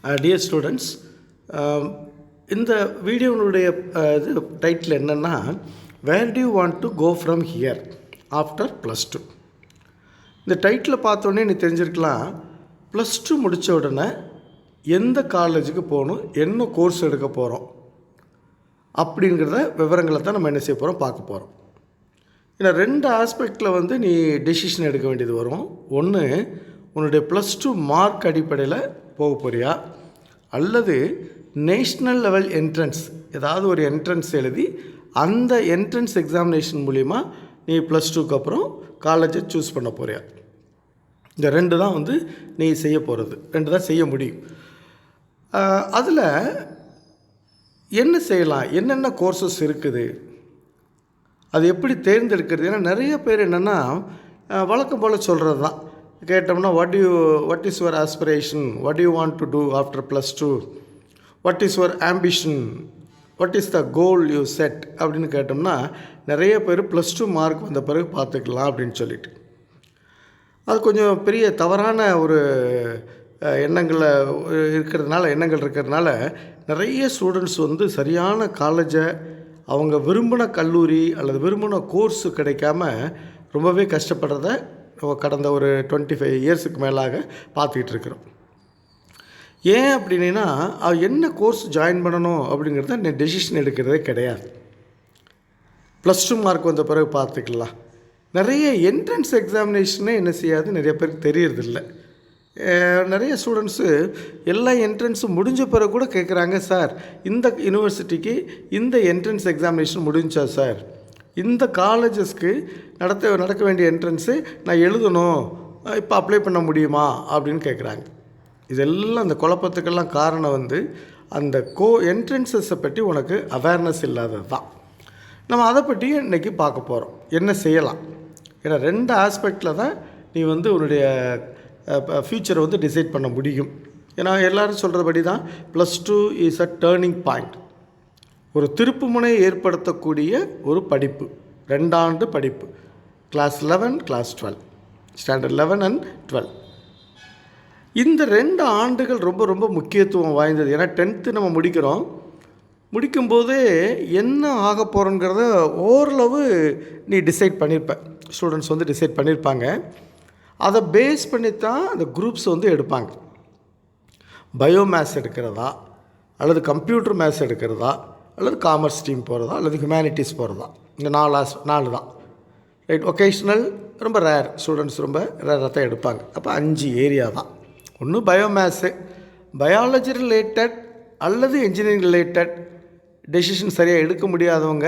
Dear students, இந்த வீடியோனுடைய இது title என்னென்னா, where do you want to go from here after +2. இந்த டைட்டில் பார்த்தோன்னே நீ தெரிஞ்சிருக்கலாம், +2 முடித்த உடனே எந்த காலேஜுக்கு போகணும், என்ன கோர்ஸ் எடுக்க போகிறோம் அப்படிங்கிறத விவரங்களை தான் நம்ம என்ன செய்ய போகிறோம், பார்க்க போகிறோம். ஏன்னா 2 ஆஸ்பெக்டில் நீ டெசிஷன் எடுக்க வேண்டியது வரும். ஒன்று, உன்னுடைய +2 மார்க் அடிப்படையில் போக போறியா, அல்லது நேஷ்னல் லெவல் என்ட்ரன்ஸ் ஏதாவது ஒரு என்ட்ரன்ஸ் எழுதி அந்த என்ட்ரன்ஸ் எக்ஸாமினேஷன் மூலிமா நீ +2க்கு அப்புறம் காலேஜை சூஸ் பண்ண போறியா. இந்த 2 தான் நீ செய்ய போகிறது, 2 தான் செய்ய முடியும். அதில் என்ன செய்யலாம், என்னென்ன கோர்சஸ் இருக்குது, அது எப்படி தேர்ந்தெடுக்கிறது. ஏன்னா நிறைய பேர் என்னென்னா வழக்கம் போல் சொல்கிறது தான். கேட்டோம்னா what is your aspiration, what you want to do after +2, what is your ambition, what is the goal you set அப்படின்னு கேட்டோம்னா நிறைய பேர் +2 மார்க் வந்த பிறகு பார்த்துக்கலாம் அப்படின்னு சொல்லிட்டு, அது கொஞ்சம் பெரிய தவறான ஒரு எண்ணங்கள் இருக்கிறதுனால நிறைய ஸ்டூடெண்ட்ஸ் சரியான காலேஜை, அவங்க விரும்பின கல்லூரி அல்லது விரும்பின கோர்ஸு கிடைக்காம ரொம்பவே கஷ்டப்படுறத கடந்த ஒரு 25 இயர்ஸுக்கு மேலாக பார்த்துக்கிட்டு இருக்கிறோம். ஏன் அப்படின்னா, என்ன கோர்ஸ் ஜாயின் பண்ணணும் அப்படிங்கிறத டெசிஷன் எடுக்கிறதே கிடையாது. +2 மார்க் வந்த பிறகு பார்த்துக்கலாம். நிறைய என்ட்ரன்ஸ் எக்ஸாமினேஷனே என்ன செய்யாது, நிறைய பேருக்கு தெரியறதில்லை. நிறைய ஸ்டூடெண்ட்ஸு எல்லா என்ட்ரன்ஸும் முடிஞ்ச பிறகு கூட கேட்குறாங்க, சார் இந்த யூனிவர்சிட்டிக்கு இந்த என்ட்ரன்ஸ் எக்ஸாமினேஷன் முடிஞ்சா சார், இந்த காலேஜஸ்க்கு நடக்க வேண்டிய என்ட்ரன்ஸு நான் எழுதணும், இப்போ அப்ளை பண்ண முடியுமா அப்படின்னு கேட்குறாங்க. இதெல்லாம் அந்த குழப்பத்துக்கெல்லாம் காரணம் அந்த என்ட்ரன்ஸஸை பற்றி உனக்கு அவேர்னஸ் இல்லாதது தான். நம்ம அதை பற்றியும் இன்றைக்கி பார்க்க போகிறோம், என்ன செய்யலாம். ஏன்னா 2 ஆஸ்பெக்டில் தான் நீ உன்னுடைய ஃப்யூச்சரை டிசைட் பண்ண முடியும். ஏன்னா எல்லோரும் சொல்கிறபடி தான் +2 இஸ் அ டேர்னிங் பாயிண்ட், ஒரு திருப்புமுனை ஏற்படுத்தக்கூடிய ஒரு படிப்பு, 2 ஆண்டு படிப்பு, கிளாஸ் 11 கிளாஸ் 12, ஸ்டாண்டர்ட் 11 and 12. இந்த 2 ஆண்டுகள் ரொம்ப ரொம்ப முக்கியத்துவம் வாய்ந்தது. ஏன்னா 10th நம்ம முடிக்கும்போதே என்ன ஆக போகிறோங்கிறத ஓரளவு நீ டிசைட் பண்ணியிருப்ப, ஸ்டூடெண்ட்ஸ் டிசைட் பண்ணியிருப்பாங்க. அதை பேஸ் பண்ணித்தான் அந்த குரூப்ஸ் எடுப்பாங்க. பயோமேத்ஸ் எடுக்கிறதா, அல்லது கம்ப்யூட்டர் மேத்ஸ் எடுக்கிறதா, அல்லது காமர்ஸ் ஸ்ட்ரீம் போகிறதா, அல்லது ஹியூமனிட்டிஸ் போகிறதா, இந்த 4 தான். ரைட். ஒகேஷ்னல் ரொம்ப ரேர், ஸ்டூடெண்ட்ஸ் ரொம்ப ரேராக தான் எடுப்பாங்க. அப்போ 5 ஏரியா தான். ஒன்று பயோமேத்ஸு, பயாலஜி ரிலேட்டட் அல்லது இன்ஜினியரிங் ரிலேட்டட் டெசிஷன் சரியாக எடுக்க முடியாதவங்க,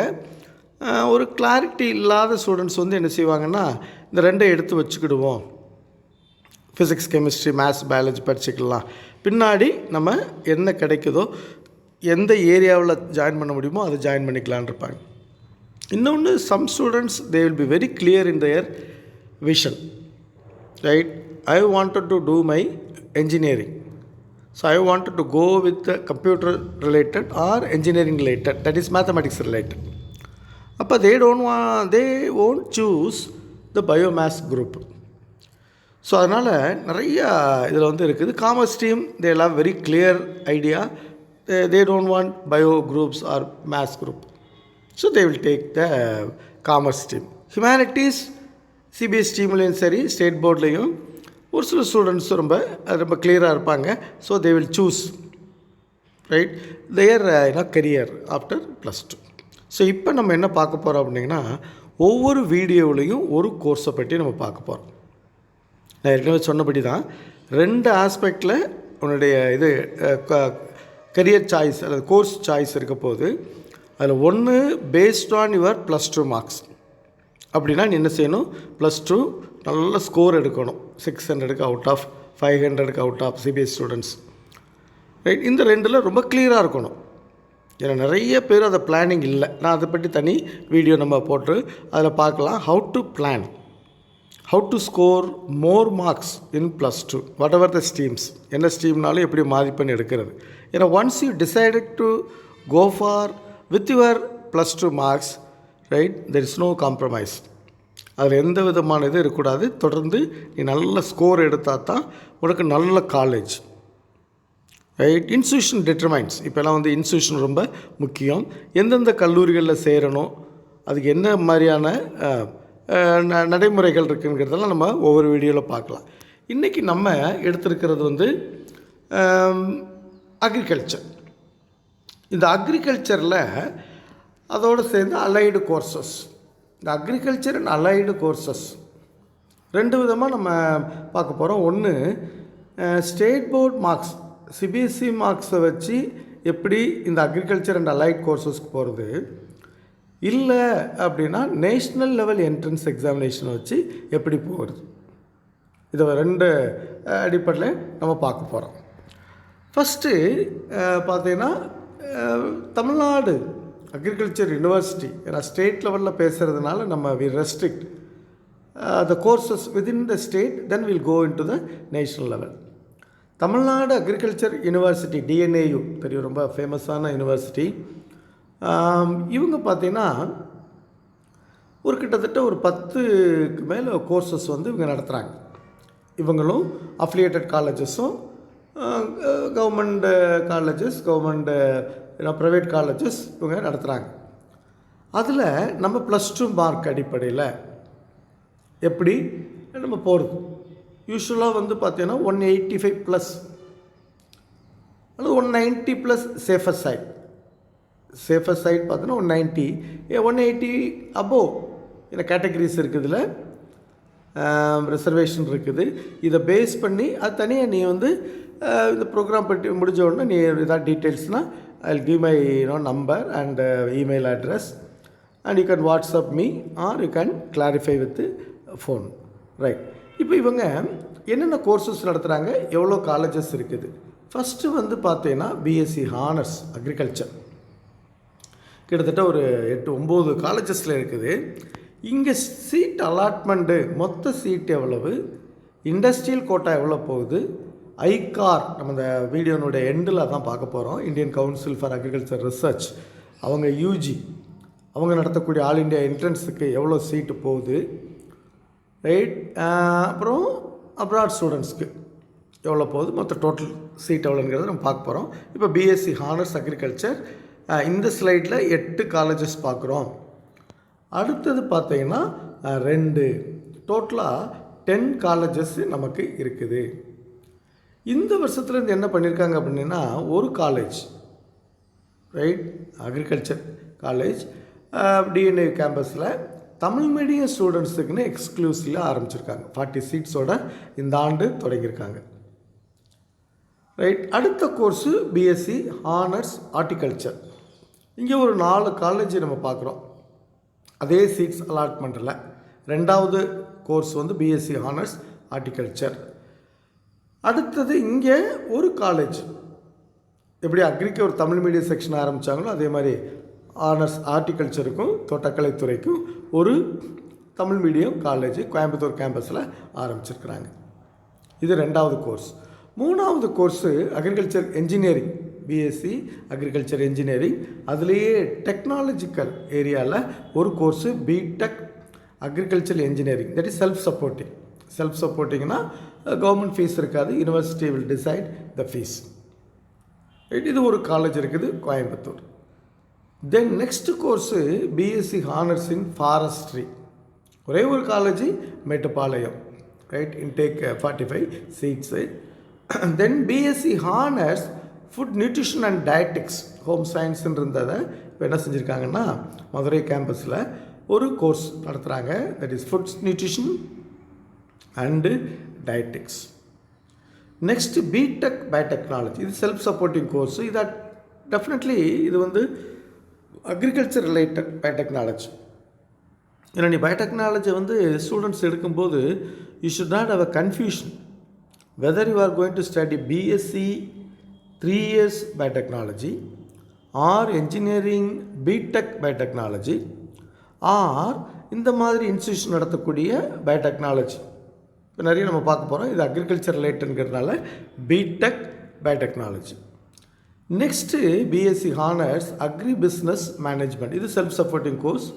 ஒரு கிளாரிட்டி இல்லாத ஸ்டூடெண்ட்ஸ் என்ன செய்வாங்கன்னா, இந்த 2 எடுத்து வச்சுக்கிடுவோம், ஃபிசிக்ஸ் கெமிஸ்ட்ரி மேத்ஸ் பயாலஜி படிச்சுக்கலாம், பின்னாடி நம்ம என்ன கிடைக்குதோ எந்த ஏரியாவில் ஜாயின் பண்ண முடியுமோ அதை ஜாயின் பண்ணிக்கலான் இருப்பாங்க. இன்னொன்று, some students they will be very clear in their vision. Right. I wanted to do my engineering, so I wanted to go with the computer related or engineering related, that is mathematics related. அப்போ they won't choose the biomass group. So அதனால் நிறையா இதில் இருக்குது. Commerce stream they will have very clear idea, they don't want bio groups or maths group, so they will take the commerce stream. Humanities CBSE ஸ்ட்ரீம்லேயும் சரி, state போர்ட்லேயும் ஒரு சில students ரொம்ப கிளியராக இருப்பாங்க. So they will choose right there career after +2. So இப்போ நம்ம என்ன பார்க்க போகிறோம் அப்படின்னா, ஒவ்வொரு வீடியோவிலையும் ஒரு கோர்ஸை பற்றி நம்ம பார்க்க போகிறோம். நான் ஏற்கனவே சொன்னபடி தான் 2 ஆஸ்பெக்டில் உன்னுடைய கரியர் சாய்ஸ் அல்லது கோர்ஸ் சாய்ஸ் இருக்க போது, அதில் ஒன்று பேஸ்ட் ஆன் யுவர் +2 மார்க்ஸ். அப்படின்னா நீ என்ன செய்யணும், +2 நல்ல ஸ்கோர் எடுக்கணும், 600க்கு அவுட் ஆஃப் 500க்கு out of CBSE students. Right. இந்த 2ல் ரொம்ப கிளியராக இருக்கணும். ஏன்னா நிறைய பேர் அதை பிளானிங் இல்லை. நான் அதை பற்றி தனி வீடியோ நம்ம போட்டு அதில் பார்க்கலாம். How to plan, how to score more marks in +2 whatever the streams, என்ன ஸ்ட்ரீம்னாலும் எப்படி மதிப்பெண் எடுக்கிறது. ஏன்னா once you decided to go for with your +2 marks, right, there is no compromise. அதில் எந்த விதமான இது இருக்கக்கூடாது. தொடர்ந்து நீ நல்ல ஸ்கோர் எடுத்தால் தான் உனக்கு நல்ல காலேஜ், ரைட். Institution determines. இப்போலாம் வந்து இன்ஸ்டியூஷன் ரொம்ப முக்கியம். எந்தெந்த கல்லூரிகளில் சேரணும், அதுக்கு என்ன மாதிரியான நடைமுறைகள் இருக்குங்கிறதெல்லாம் நம்ம ஒவ்வொரு வீடியோவில் பார்க்கலாம். இன்றைக்கி நம்ம எடுத்திருக்கிறது வந்து அக்ரிகல்ச்சர். இந்த அக்ரிகல்ச்சரில் அதோடு சேர்ந்து அலைடு கோர்சஸ். இந்த அக்ரிகல்ச்சர் அண்ட் அலைடு கோர்சஸ் 2 விதமாக நம்ம பார்க்க போகிறோம். ஒன்று ஸ்டேட் போர்ட் மார்க்ஸ், சிபிஎஸ்சி மார்க்ஸை வச்சு எப்படி இந்த அக்ரிகல்ச்சர் அண்ட் அலைட் கோர்சஸ்க்கு போகிறது, இல்லை அப்படின்னா நேஷ்னல் லெவல் என்ட்ரன்ஸ் எக்ஸாமினேஷனை வச்சு எப்படி போகிறது. இதை 2 அடிப்படையில் நம்ம பார்க்க போகிறோம். ஃபஸ்ட்டு பார்த்தீங்கன்னா தமிழ்நாடு அக்ரிகல்ச்சர் யூனிவர்சிட்டி, ஏன்னா ஸ்டேட் லெவலில் பேசுகிறதுனால நம்ம we restrict the courses within the state, then we'll go into the national level. Tamil Nadu agriculture university, TNAU தெரியும், ரொம்ப ஃபேமஸான யூனிவர்சிட்டி. இவங்க பார்த்திங்கன்னா ஒரு கிட்டத்தட்ட ஒரு 10க்கு மேலே கோர்சஸ் வந்து இவங்க நடத்துகிறாங்க. இவங்களும் அஃபிலியேட்டட் காலேஜஸும் government colleges, government private colleges இவங்க நடத்துகிறாங்க. அதில் நம்ம +2 மார்க் அடிப்படையில் எப்படி நம்ம போகிறது. யூஸ்வலாக வந்து பார்த்தீங்கன்னா 185+ அல்லது 190+ சேஃபஸ்ட் சைட். சேஃபஸ்ட் சைட் பார்த்தீங்கன்னா 190, 180 அபோவ் இந்த கேட்டகரிஸ் இருக்குது. இதில் ரிசர்வேஷன் இருக்குது. இதை பேஸ் பண்ணி அது தனியாக நீ வந்து இந்த ப்ரோக்ராம் பற்றி முடிஞ்ச உடனே நீ ஏதாவது டீட்டெயில்ஸ்னால் I will give my number and email address and you can WhatsApp me or you can clarify with phone. Right. இப்போ இவங்க என்னென்ன கோர்சஸ் நடத்துகிறாங்க, எவ்வளோ காலேஜஸ் இருக்குது. ஃபஸ்ட்டு வந்து பார்த்தீங்கன்னா பிஎஸ்சி ஹானர்ஸ் அக்ரிகல்ச்சர் கிட்டத்தட்ட ஒரு 8-9 காலேஜஸில் இருக்குது. இங்கே சீட் அலாட்மெண்ட்டு, மொத்த சீட் எவ்வளவு, இண்டஸ்ட்ரியல் கோட்டா எவ்வளோ போகுது, ஐகார் நம்ம இந்த வீடியோனுடைய எண்டில் தான் பார்க்க போகிறோம். Indian council for agriculture research, அவங்க யூஜி, அவங்க நடத்தக்கூடிய ஆல் இண்டியா என்ட்ரன்ஸுக்கு எவ்வளோ சீட்டு போகுது. ரைட். அப்புறம் அப்ராட் ஸ்டூடெண்ட்ஸ்க்கு எவ்வளோ போகுது, மொத்த டோட்டல் சீட் எவ்வளோங்கிறத நம்ம பார்க்க போகிறோம். இப்போ பிஎஸ்சி ஹானர்ஸ் அக்ரிகல்ச்சர் இந்த ஸ்லைடில் 8 காலேஜஸ் பார்க்குறோம். அடுத்தது பார்த்தீங்கன்னா 2, டோட்டலாக 10 காலேஜஸ் நமக்கு இருக்குது. இந்த வருஷத்துலேருந்து என்ன பண்ணியிருக்காங்க அப்படின்னா, ஒரு college, right, agriculture college TNA கேம்பஸில் தமிழ் மீடியம் ஸ்டூடெண்ட்ஸுக்குன்னு எக்ஸ்க்ளூசிவாக ஆரம்பிச்சிருக்காங்க. 40 சீட்ஸோட இந்த ஆண்டு தொடங்கியிருக்காங்க. ரைட். அடுத்த கோர்ஸு பிஎஸ்சி ஹானர்ஸ் ஹார்டிகல்ச்சர். இங்கே ஒரு 4 காலேஜ் நம்ம பார்க்குறோம் அதே சீட்ஸ் அலாட்மெண்ட்டில். 2வது கோர்ஸ் வந்து பிஎஸ்சி ஹானர்ஸ் ஹார்டிகல்ச்சர். அடுத்தது இங்கே ஒரு காலேஜ், எப்படி அக்ரிக்கு ஒரு தமிழ் மீடியம் செக்ஷன் ஆரம்பித்தாங்களோ அதே மாதிரி ஆனர்ஸ் ஹார்டிகல்ச்சருக்கும் தோட்டக்கலைத்துறைக்கும் ஒரு தமிழ் மீடியம் காலேஜ் கோயம்புத்தூர் கேம்பஸில் ஆரம்பிச்சிருக்கிறாங்க. இது 2வது கோர்ஸ். 3வது course agriculture engineering, BSc agriculture engineering. அதுலேயே டெக்னாலஜிக்கல் ஏரியாவில் ஒரு course BTech agriculture engineering. That is self supporting. செல்ஃப் சப்போர்ட்டிங்னா கவர்மெண்ட் ஃபீஸ் இருக்காது, university will decide the fees. இது ஒரு காலேஜ் இருக்குது Coimbatore. Then next course BSc honours in forestry. ஒரே ஒரு college Mettupalayam. Right. Intake 45 seats. Then BSc honours food nutrition and dietetics, home சயின்ஸுன்னு இருந்ததை இப்போ என்ன செஞ்சுருக்காங்கன்னா மதுரை கேம்பஸில் ஒரு கோர்ஸ் நடத்துகிறாங்க. That is food nutrition and dietetics. Next BTech biotechnology. இது செல்ஃப் சப்போர்ட்டிங் கோர்ஸு. இதை டெஃபினெட்லி இது வந்து அக்ரிகல்ச்சர் ரிலேட்டட் பயோடெக்னாலஜி. ஏன்னா நீ பயோடெக்னாலஜி வந்து ஸ்டூடெண்ட்ஸ் எடுக்கும்போது you should not have a confusion whether you are going to study BSc 3 years biotechnology or engineering BTech biotechnology or இந்த மாதிரி இன்ஸ்டியூஷன் நடத்தக்கூடிய பயோடெக்னாலஜி. இப்போ நிறைய நம்ம பார்க்க போகிறோம். இது அக்ரிகல்ச்சர் ரிலேட்டட்ங்கிறதுனால BTech biotechnology. Next BSc honours agri business management. இது செல்ஃப் சப்போர்ட்டிங் கோர்ஸ்,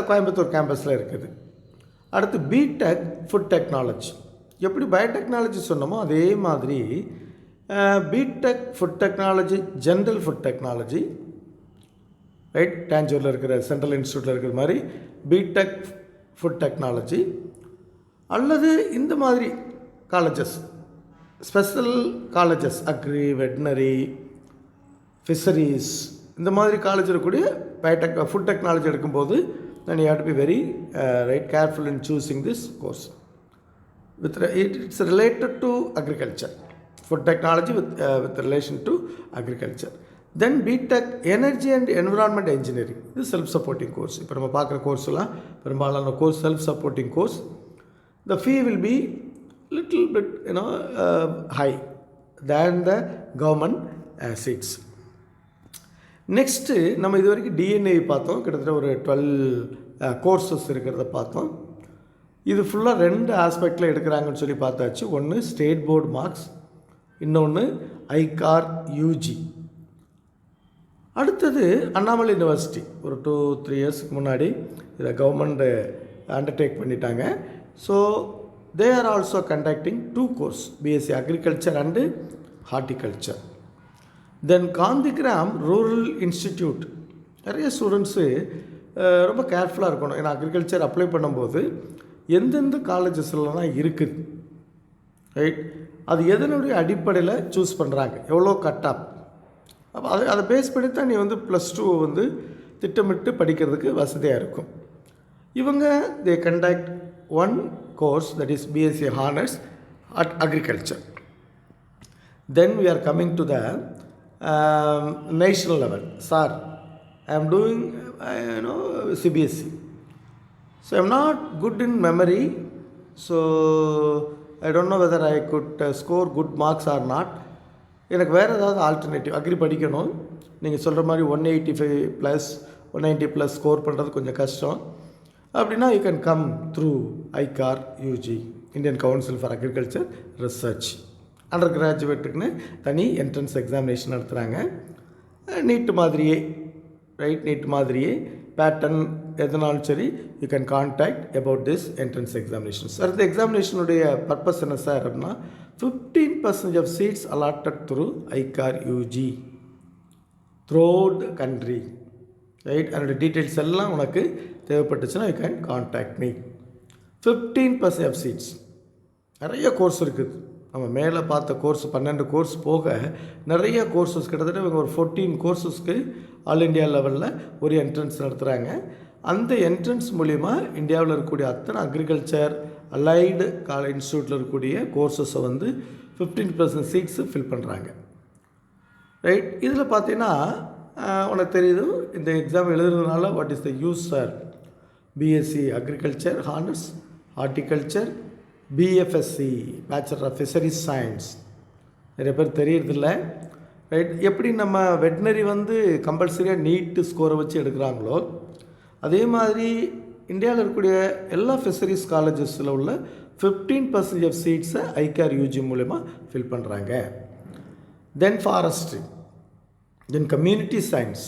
கோயம்புத்தூர் கேம்பஸில் இருக்குது. அடுத்து பிடெக் ஃபுட் டெக்னாலஜி. எப்படி பயோடெக்னாலஜி சொன்னோமோ அதே மாதிரி BTech food technology, general food technology, right, டாஞ்சூரில் இருக்கிற சென்ட்ரல் இன்ஸ்டியூட்டில் இருக்கிற மாதிரி பிடெக் ஃபுட் டெக்னாலஜி, அல்லது இந்த மாதிரி colleges, special colleges, agri, veterinary, fisheries, இந்த மாதிரி காலேஜ் இருக்கக்கூடிய ஃபுட் டெக்னாலஜி எடுக்கும்போது then you have to be very careful in choosing this course. It's related to agriculture, food technology with relation to agriculture. Then BTech Energy and Environment Engineering, this self-supporting course. இப்போ நம்ம பார்க்குற கோர்ஸ்லாம் பெரும்பாலான course self-supporting course. The fee will be little bit high than the government seats. Next நம்ம இது வரைக்கும் DNA பார்த்தோம், கிட்டத்தட்ட ஒரு 12 கோர்சஸ் இருக்கிறத பார்த்தோம். இது ஃபுல்லாக 2 ஆஸ்பெக்டில் எடுக்கிறாங்கன்னு சொல்லி பார்த்தாச்சு. ஒன்று ஸ்டேட் போர்டு மார்க்ஸ், இன்னொன்று ஐகார் யூஜி. அடுத்தது அண்ணாமலை யூனிவர்சிட்டி ஒரு 2-3 இயர்ஸ்க்கு முன்னாடி இதை கவர்மெண்ட் அண்டர்டேக் பண்ணிட்டாங்க. So they are also conducting 2 course, BSc agriculture and horticulture. Then Gandhigram rural institute, நிறைய ஸ்டூடெண்ட்ஸு ரொம்ப கேர்ஃபுல்லாக இருக்கணும். ஏன்னா அக்ரிகல்ச்சர் அப்ளை பண்ணும்போது எந்தெந்த காலேஜஸ்லாம் இருக்குது, ரைட், அது எதனுடைய அடிப்படையில் சூஸ் பண்ணுறாங்க, எவ்வளோ கட் ஆஃப், அப்போ அதை பேஸ் பண்ணி தான் நீ +2 திட்டமிட்டு படிக்கிறதுக்கு வசதியாக இருக்கும். இவங்க தே conduct 1 course, that is BSc honours agriculture. Then we are coming to the national level. Sir, I am doing CBSE, so I am not good in memory, so I don't know whether I could score good marks or not. எனக்கு வேறு ஏதாவது alternative, agri படிக்கணும், நீங்கள் சொல்கிற மாதிரி 185+, 190+ score பண்ணுறது கொஞ்சம் கஷ்டம் அப்படின்னா you can come through ICAR UG, Indian council for agriculture research. Under கிராஜுவேட்டுக்குன்னு தனி என்ட்ரன்ஸ் எக்ஸாமினேஷன் நடத்துகிறாங்க. நீட்டு மாதிரியே, ரைட், நீட் மாதிரியே பேட்டர்ன் எதுனாலும் சரி you can contact about this entrance examinations. அடுத்த எக்ஸாமினேஷனுடைய பர்பஸ் என்ன சார் அப்படின்னா 15% of seats allotted through ICAR UG throughout the country, right. அதனுடைய டீட்டெயில்ஸ் எல்லாம் உனக்கு தேவைப்பட்டுச்சுன்னா you can contact me. 15% of seats, நிறைய கோர்ஸ் இருக்குது. நம்ம மேலே பார்த்த கோர்ஸ் 12 கோர்ஸ் போக நிறைய கோர்சஸ், கிட்டத்தட்ட இவங்க ஒரு 14 கோர்சஸ்க்கு ஆல் இண்டியா லெவலில் ஒரு என்ட்ரன்ஸ் நடத்துகிறாங்க. அந்த என்ட்ரன்ஸ் மூலிமா இந்தியாவில் இருக்கக்கூடிய அத்தனை அக்ரிகல்ச்சர் அலைடு இன்ஸ்டியூட்டில் இருக்கக்கூடிய கோர்சஸை 15% சீட்ஸு ஃபில் பண்ணுறாங்க, ரைட். இதில் பார்த்தீங்கன்னா உனக்கு தெரியுது இந்த எக்ஸாம் எழுதுறதுனால what is the use sir. BSc agriculture honours horticulture, BFSc bachelor of fisheries science, நிறைய பேர் தெரியறதில்ல, ரைட். எப்படி நம்ம வெட்னரி கம்பல்சரியாக நீட்டு ஸ்கோரை வச்சு எடுக்கிறாங்களோ அதே மாதிரி இந்தியாவில் இருக்கக்கூடிய எல்லா ஃபிஷரிஸ் காலேஜஸில் உள்ள 15% ஆஃப் சீட்ஸை ஐகார் யூஜி மூலமா ஃபில் பண்ணுறாங்க. Then forestry, then community science,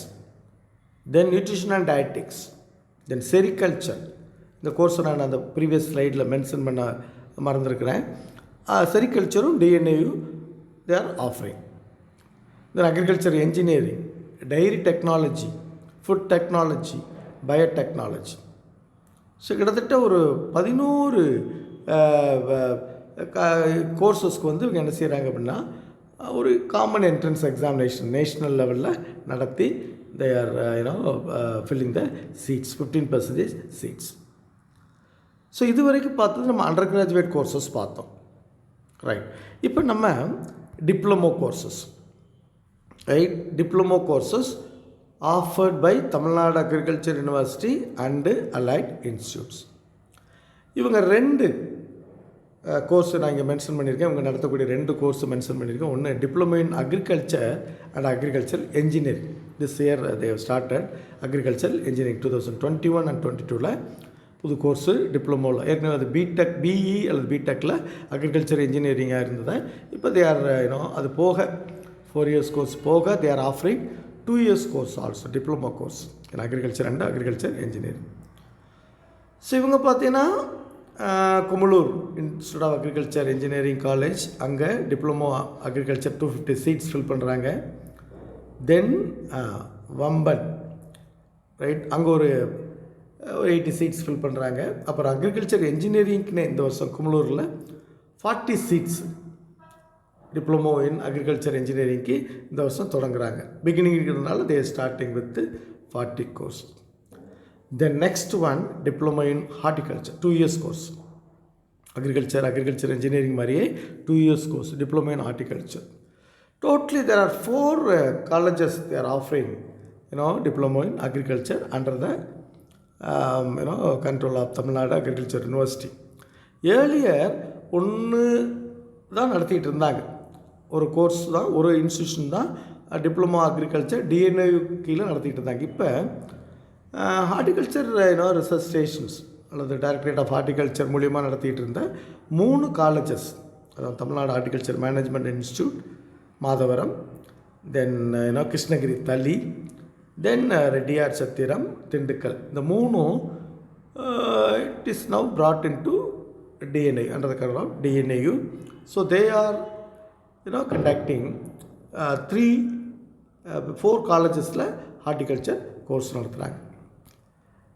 then nutrition and dietetics, then sericulture. இந்த கோர்ஸை நான் அந்த ப்ரீவியஸ் ஸ்லைடில் மென்ஷன் பண்ண மறந்துருக்கிறேன். செரிகல்ச்சரும் டிஎன்ஏயும் they are offering. Then agriculture engineering, dairy technology, food technology, biotechnology. So கிட்டத்தட்ட ஒரு 11 கோர்சஸ்க்கு இவங்க என்ன செய்கிறாங்க அப்படின்னா ஒரு காமன் என்ட்ரன்ஸ் எக்ஸாமினேஷன் நேஷ்னல் லெவலில் நடத்தி they are filling the seats, 15% seats. So இது வரைக்கும் பார்த்தது நம்ம அண்டர் கிராஜுவேட் கோர்சஸ் பார்த்தோம், ரைட். இப்போ நம்ம diploma courses, right. Diploma courses offered by Tamil Nadu agriculture university and allied institutes. இவங்க 2 கோர்ஸ் நான் இங்கே மென்ஷன் பண்ணியிருக்கேன். இவங்க நடத்தக்கூடிய 2 கோர்ஸ் மென்ஷன் பண்ணியிருக்கேன். ஒன்று diploma in agriculture and agriculture engineering. This year they have started agriculture engineering 2021 and 2022 புது கோர்ஸு டிப்ளமோவில். ஏற்கனவே அது பிடெக் பிஇ அல்லது பிடெக்கில் அக்ரிகல்ச்சர் இன்ஜினியரிங்காக இருந்தது. இப்போ தே ஆர் அது போக 4 years கோர்ஸ் போக they are offering 2 years course also, diploma course in agriculture and agriculture engineering. So இவங்க பார்த்தீங்கன்னா Kumulur institute of agriculture engineering college, அங்கே டிப்ளமோ அக்ரிகல்ச்சர் 250 சீட்ஸ் ஃபில் பண்ணுறாங்க. தென் வம்பன், ரைட், அங்கே ஒரு 80 சீட்ஸ் ஃபில் பண்ணுறாங்க. அப்புறம் அக்ரிகல்ச்சர் இன்ஜினியரிங்க்குன்னு இந்த வருஷம் குமுளூரில் 40 சீட்ஸ் டிப்ளமோ இன் அக்ரிகல்ச்சர் இன்ஜினியரிங்க்கு இந்த வருஷம் தொடங்குறாங்க. பிகினிங் இருக்கிறதுனால they starting with 40 course. Then next one diploma in horticulture, 2 years course. Agriculture engineering மாதிரியே 2 years course diploma in horticulture. Totally there are 4 colleges they are offering, diploma in agriculture under the control of Tamil Nadu Agriculture University. Earlier ஒன்று தான் நடத்திட்டு இருந்தாங்க, ஒரு course தான், ஒரு institution தான் diploma agriculture DNA கீழே நடத்திட்டு இருந்தாங்க. இப்போ ஹார்டிகல்ச்சர் ரிசர்ச் ஸ்டேஷன்ஸ் அல்லது டைரக்டரேட் ஆஃப் ஹார்டிகல்ச்சர் மூலியமாக நடத்திட்டு இருந்த 3 காலேஜஸ், அதாவது Tamil Nadu horticulture management institute Madhavaram, then Krishnagiri Thali, then Reddiyar Chatram Dindigul, இந்த 3 it is now brought into DNA under the cover of DNAU. So they are conducting 4 collegesல ஹார்டிகல்ச்சர் கோர்ஸ் நடத்துகிறாங்க.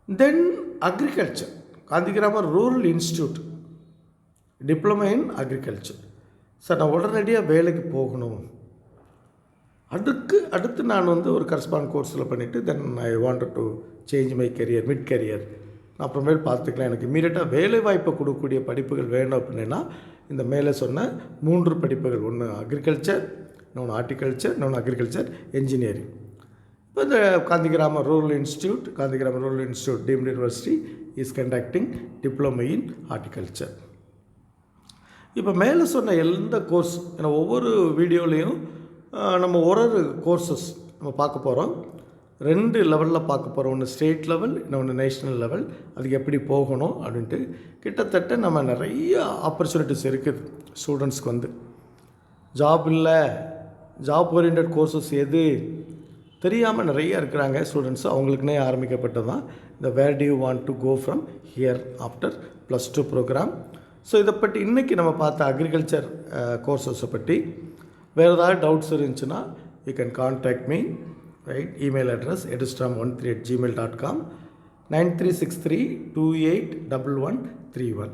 Then agriculture Gandhigram rural institute diploma in agriculture. Sir நான் உடனடியாக வேலைக்கு போகணும், அடுத்து நான் ஒரு கரஸ்பாண்ட் கோர்ஸில் பண்ணிவிட்டு then I wanted to change my career, mid career, நான் அப்புறமேல் பார்த்துக்கலாம், எனக்கு இமீடியட்டாக வேலை வாய்ப்பை கொடுக்கக்கூடிய படிப்புகள் வேணும் அப்படின்னா இந்த மேலே சொன்ன 3 படிப்புகள், ஒன்று அக்ரிகல்ச்சர், இன்னொன்று ஹார்டிகல்ச்சர், இன்னொன்று அக்ரிகல்ச்சர் இன்ஜினியரிங். இப்போ இந்த Gandhigram rural institute deemed university is conducting diploma in horticulture. இப்போ மேலே சொன்ன எந்த கோர்ஸ், ஏன்னா ஒவ்வொரு வீடியோலையும் நம்ம ஒரு கோர்சஸ் நம்ம பார்க்க போகிறோம். 2 லெவலில் பார்க்க போகிறோம், ஒன்று ஸ்டேட் லெவல், இன்னொன்று நேஷ்னல் லெவல். அதுக்கு எப்படி போகணும் அப்படின்ட்டு கிட்டத்தட்ட நம்ம நிறைய ஆப்பர்ச்சுனிட்டிஸ் இருக்குது ஸ்டூடெண்ட்ஸ்க்கு. ஜாப் இல்லை, ஜாப் ஓரியன்ட் கோர்சஸ் எது தெரியாமல் நிறைய இருக்கிறாங்க ஸ்டூடெண்ட்ஸு. அவங்களுக்குனே ஆரம்பிக்கப்பட்டது தான் இந்த where do you want to go from here after +2 programme. So இதை பற்றி இன்றைக்கி நம்ம பார்த்த அக்ரிகல்ச்சர் கோர்சஸை பற்றி வேறு ஏதாவது டவுட்ஸ் இருந்துச்சுன்னா you can contact me, right. Email address edustam13@gmail.com, 9363281131,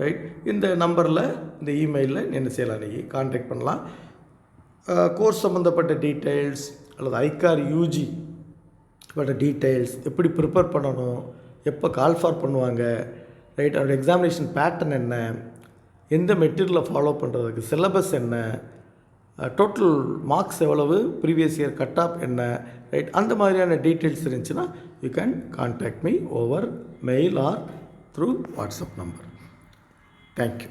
right. இந்த நம்பரில், இந்த இமெயிலில் என்ன செய்யலாம், நீங்கள் கான்டாக்ட் பண்ணலாம். கோர்ஸ் சம்மந்தப்பட்ட டீட்டெயில்ஸ் அல்லது ஐகார் யூஜி பட்ட டீட்டெயில்ஸ், எப்படி ப்ரிப்பேர் பண்ணணும், எப்போ கால் ஃபார் பண்ணுவாங்க, ரைட், அதோட எக்ஸாமினேஷன் பேட்டர்ன் என்ன, எந்த மெட்டீரியலை ஃபாலோ பண்ணுறதுக்கு, சிலபஸ் என்ன, டோட்டல் மார்க்ஸ் எவ்வளவு, ப்ரீவியஸ் இயர் கட் ஆஃப் என்ன, ரைட், அந்த மாதிரியான டீட்டெயில்ஸ் இருந்துச்சுன்னா you can contact me over mail or through WhatsApp number. Thank you.